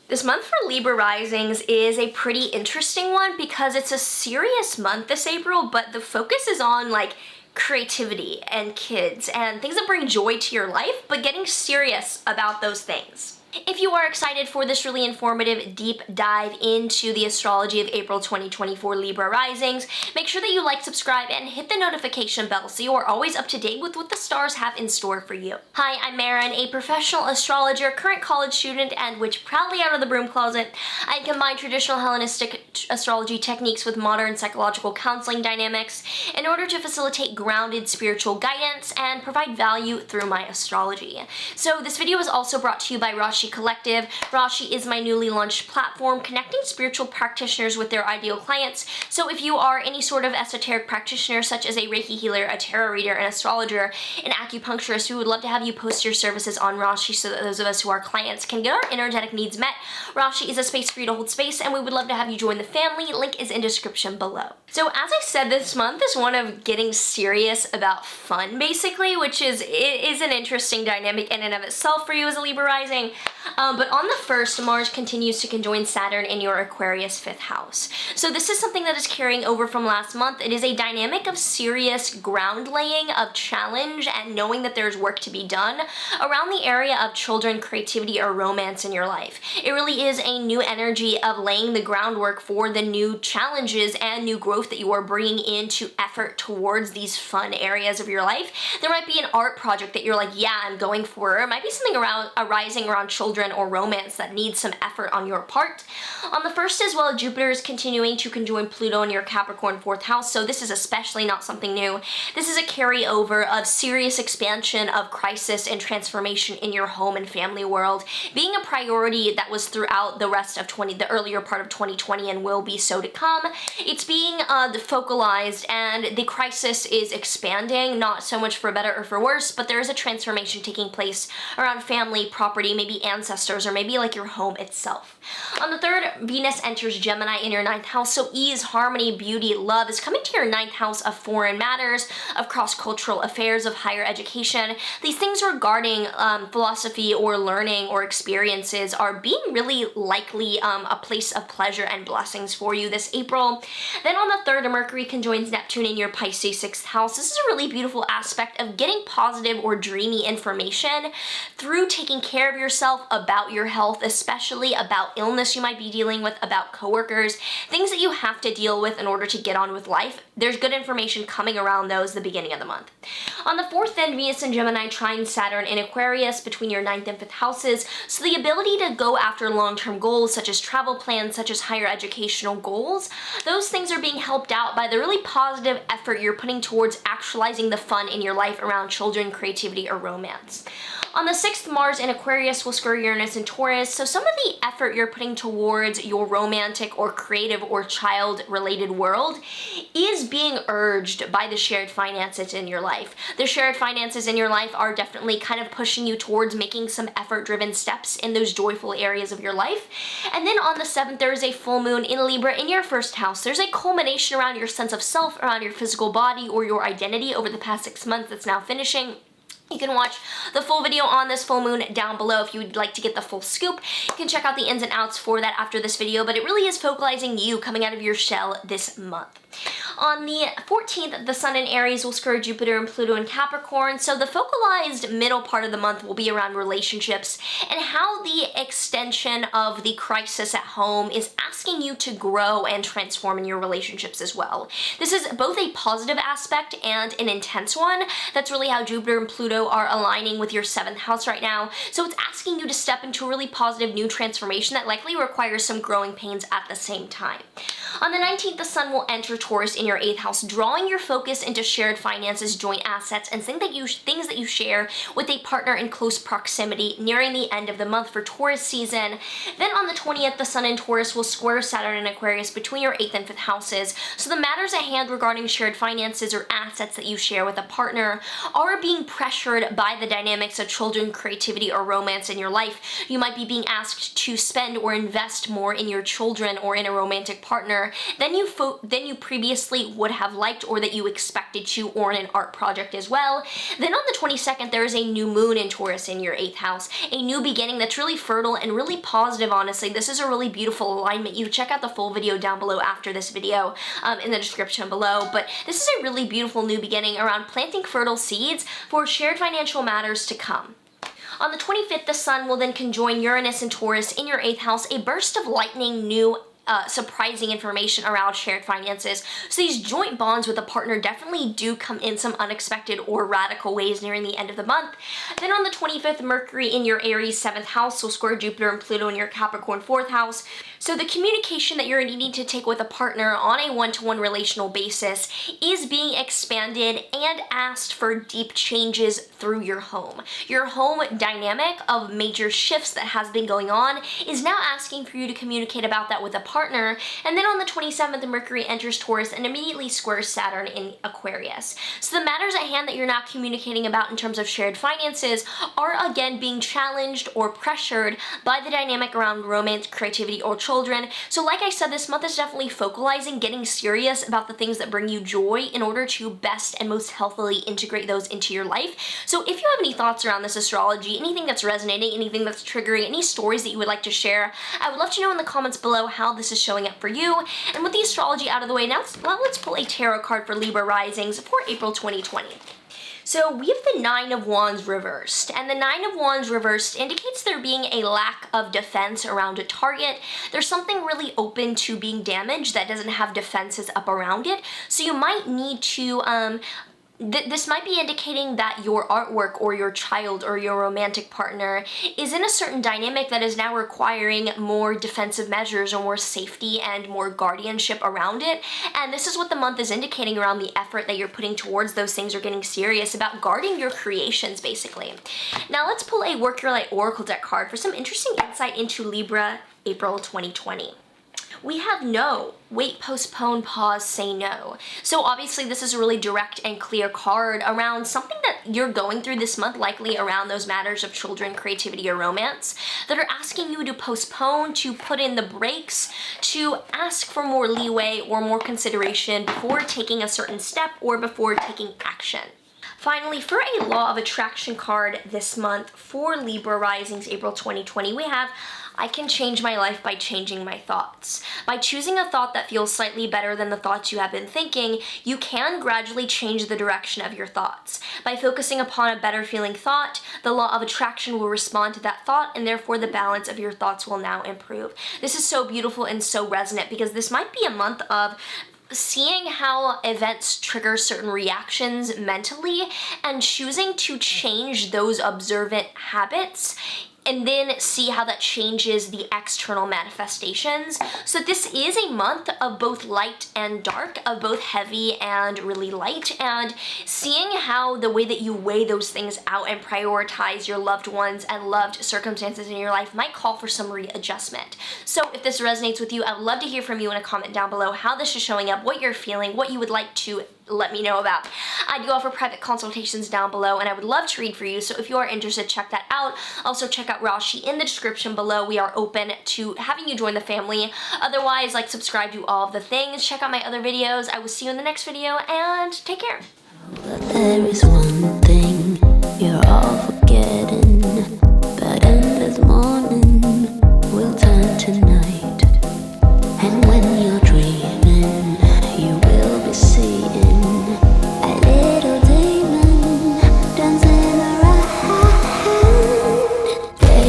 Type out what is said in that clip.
This month for Libra Risings is a pretty interesting one because it's a serious month this April, but the focus is on like creativity and kids and things that bring joy to your life, but getting serious about those things. If you are excited for this really informative deep dive into the astrology of April 2024 Libra Risings, make sure that you like, subscribe, and hit the notification bell so you are always up to date with what the stars have in store for you. Hi, I'm Maren, a professional astrologer, current college student, and witch proudly out of the broom closet. I combine traditional Hellenistic astrology techniques with modern psychological counseling dynamics in order to facilitate grounded spiritual guidance and provide value through my astrology. So this video is also brought to you by Rashi Collective. Rashi is my newly launched platform connecting spiritual practitioners with their ideal clients. So if you are any sort of esoteric practitioner, such as a Reiki healer, a tarot reader, an astrologer, an acupuncturist, we would love to have you post your services on Rashi so that those of us who are clients can get our energetic needs met. Rashi is a space for you to hold space, and we would love to have you join the family. Link is in description below. So as I said, this month is one of getting serious about fun, basically, which is an interesting dynamic in and of itself for you as a Libra rising. But on the 1st, Mars continues to conjoin Saturn in your Aquarius 5th house. So this is something that is carrying over from last month. It is a dynamic of serious ground laying, of challenge, and knowing that there's work to be done around the area of children, creativity, or romance in your life. It really is a new energy of laying the groundwork for the new challenges and new growth that you are bringing into effort towards these fun areas of your life. There might be an art project that you're like, yeah, I'm going for. It might be something arising around children or romance that needs some effort on your part. On the 1st as well, Jupiter is continuing to conjoin Pluto in your Capricorn 4th house, so this is especially not something new. This is a carryover of serious expansion of crisis and transformation in your home and family world, being a priority that was throughout the rest of the earlier part of 2020 and will be so to come. It's being focalized, and the crisis is expanding, not so much for better or for worse, but there is a transformation taking place around family, property, maybe ancestors, or maybe like your home itself. On the 3rd, Venus enters Gemini in your 9th house, so ease, harmony, beauty, love is coming to your 9th house of foreign matters, of cross-cultural affairs, of higher education. These things regarding philosophy or learning or experiences are being really likely a place of pleasure and blessings for you this April. Then on the 3rd, Mercury conjoins Neptune in your Pisces 6th house. This is a really beautiful aspect of getting positive or dreamy information through taking care of yourself, about your health, especially about illness you might be dealing with, about coworkers, things that you have to deal with in order to get on with life. There's good information coming around those the beginning of the month. On the 4th, then, Venus and Gemini trine Saturn in Aquarius between your 9th and 5th houses, so the ability to go after long-term goals such as travel plans, such as higher educational goals, those things are being helped out by the really positive effort you're putting towards actualizing the fun in your life around children, creativity, or romance. On the 6th, Mars in Aquarius will square Uranus and Taurus, so some of the effort you're putting towards your romantic or creative or child-related world is being urged by the shared finances in your life. The shared finances in your life are definitely kind of pushing you towards making some effort-driven steps in those joyful areas of your life. And then on the 7th, there is a full moon in Libra in your 1st house. There's a culmination around your sense of self, around your physical body or your identity over the past 6 months that's now finishing. You can watch the full video on this full moon down below if you would like to get the full scoop. You can check out the ins and outs for that after this video, but it really is focalizing you coming out of your shell this month. On the 14th, the Sun in Aries will square Jupiter and Pluto in Capricorn, so the focalized middle part of the month will be around relationships and how the extension of the crisis at home is asking you to grow and transform in your relationships as well. This is both a positive aspect and an intense one. That's really how Jupiter and Pluto are aligning with your 7th house right now, so it's asking you to step into a really positive new transformation that likely requires some growing pains at the same time. On the 19th, the Sun will enter Taurus in your 8th house, drawing your focus into shared finances, joint assets, and things that you share with a partner in close proximity nearing the end of the month for Taurus season. Then on the 20th, the Sun in Taurus will square Saturn in Aquarius between your 8th and 5th houses, so the matters at hand regarding shared finances or assets that you share with a partner are being pressured by the dynamics of children, creativity, or romance in your life. You might be being asked to spend or invest more in your children or in a romantic partner partner than you previously would have liked or that you expected to, or in an art project as well. Then on the 22nd, there is a new moon in Taurus in your 8th house, a new beginning that's really fertile and really positive, honestly. This is a really beautiful alignment. You check out the full video down below after this video in the description below, but this is a really beautiful new beginning around planting fertile seeds for shared financial matters to come. On the 25th, the sun will then conjoin Uranus and Taurus in your 8th house, a burst of lightning, new surprising information around shared finances. So these joint bonds with a partner definitely do come in some unexpected or radical ways nearing the end of the month. Then on the 25th, Mercury in your Aries 7th house will square Jupiter and Pluto in your Capricorn 4th house. So the communication that you're needing to take with a partner on a one-to-one relational basis is being expanded and asked for deep changes through your home. Your home dynamic of major shifts that has been going on is now asking for you to communicate about that with a partner. And then on the 27th, Mercury enters Taurus and immediately squares Saturn in Aquarius. So the matters at hand that you're not communicating about in terms of shared finances are again being challenged or pressured by the dynamic around romance, creativity, or children. So like I said, this month is definitely focalizing, getting serious about the things that bring you joy in order to best and most healthily integrate those into your life. So if you have any thoughts around this astrology, anything that's resonating, anything that's triggering, any stories that you would like to share, I would love to know in the comments below how this is showing up for you. And with the astrology out of the way, now let's pull a tarot card for Libra Risings for April 2020. So we have the Nine of Wands reversed, and the Nine of Wands reversed indicates there being a lack of defense around a target. There's something really open to being damaged that doesn't have defenses up around it. So you might need to this might be indicating that your artwork or your child or your romantic partner is in a certain dynamic that is now requiring more defensive measures or more safety and more guardianship around it. And this is what the month is indicating around the effort that you're putting towards those things, or getting serious about guarding your creations, basically. Now let's pull a Work Your Light Oracle deck card for some interesting insight into Libra April 2020. We have no, wait, postpone, pause, say no. So obviously this is a really direct and clear card around something that you're going through this month, likely around those matters of children, creativity, or romance, that are asking you to postpone, to put in the brakes, to ask for more leeway or more consideration before taking a certain step or before taking action. Finally, for a Law of Attraction card this month for Libra Risings April 2020, we have I can change my life by changing my thoughts. By choosing a thought that feels slightly better than the thoughts you have been thinking, you can gradually change the direction of your thoughts. By focusing upon a better feeling thought, the Law of Attraction will respond to that thought, and therefore the balance of your thoughts will now improve. This is so beautiful and so resonant because this might be a month of seeing how events trigger certain reactions mentally and choosing to change those observant habits, and then see how that changes the external manifestations. So this is a month of both light and dark, of both heavy and really light, and seeing how the way that you weigh those things out and prioritize your loved ones and loved circumstances in your life might call for some readjustment. So if this resonates with you, I would love to hear from you in a comment down below how this is showing up, what you're feeling, what you would like to let me know about. I do offer private consultations down below, and I would love to read for you, so if you are interested, check that out. Also check out Rashi in the description below. We are open to having you join the family. Otherwise, like, subscribe, do all of the things. Check out my other videos. I will see you in the next video, and take care. But there is one thing you're all forgetting, but in this morning